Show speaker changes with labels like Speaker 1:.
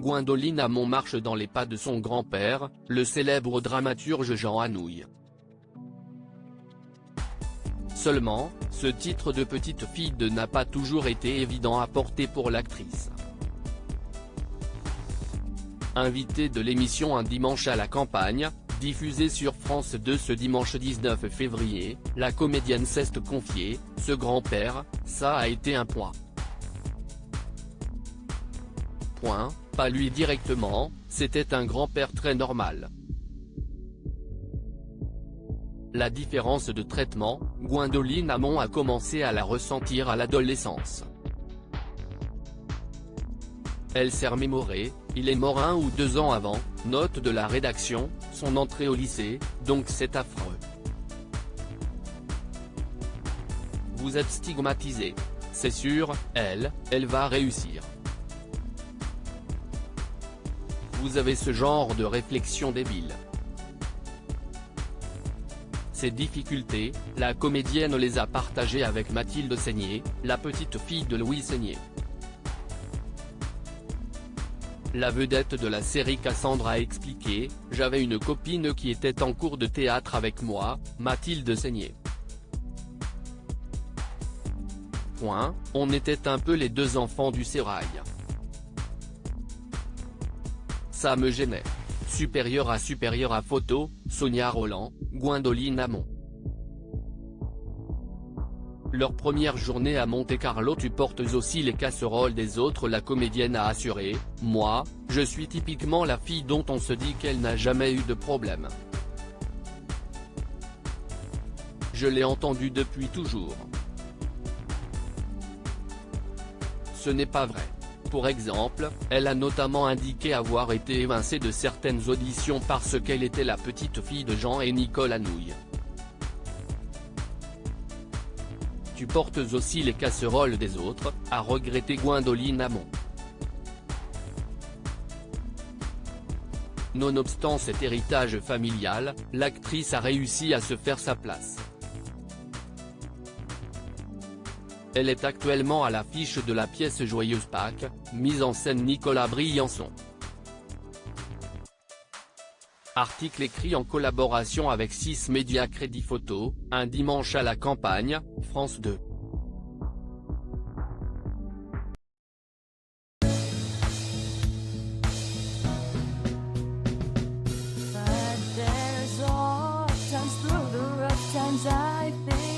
Speaker 1: Gwendoline Amon marche dans les pas de son grand-père, le célèbre dramaturge Jean Anouilh. Seulement, ce titre de petite fille de n'a pas toujours été évident à porter pour l'actrice. Invitée de l'émission Un dimanche à la campagne, diffusée sur France 2 ce dimanche 19 février, la comédienne s'est confiée: ce grand-père, ça a été un point. Pas lui directement, c'était un grand-père très normal. La différence de traitement, Gwendoline Amon a commencé à la ressentir à l'adolescence. Elle s'est remémorée: il est mort 1 ou 2 ans avant, note de la rédaction, son entrée au lycée, donc c'est affreux. Vous êtes stigmatisé. C'est sûr, elle va réussir. Vous avez ce genre de réflexion débile. Ces difficultés, la comédienne les a partagées avec Mathilde Seigner, la petite fille de Louis Seigner. La vedette de la série Cassandre a expliqué: j'avais une copine qui était en cours de théâtre avec moi, Mathilde Seigner. On était un peu les deux enfants du sérail. Ça me gênait. Supérieur à photo, Sonia Rolland, Gwendoline Amon. Leur première journée à Monte-Carlo: tu portes aussi les casseroles des autres. La comédienne a assuré: moi, je suis typiquement la fille dont on se dit qu'elle n'a jamais eu de problème. Je l'ai entendu depuis toujours. Ce n'est pas vrai. Pour exemple, elle a notamment indiqué avoir été évincée de certaines auditions parce qu'elle était la petite fille de Jean et Nicole Anouilh. Tu portes aussi les casseroles des autres, a regretté Gwendoline Amon. Nonobstant cet héritage familial, l'actrice a réussi à se faire sa place. Elle est actuellement à l'affiche de la pièce Joyeuse Pâques, mise en scène Nicolas Briançon. Article écrit en collaboration avec 6 médias Crédit Photo, Un dimanche à la campagne, France 2.
Speaker 2: But there's all times through the rough times I think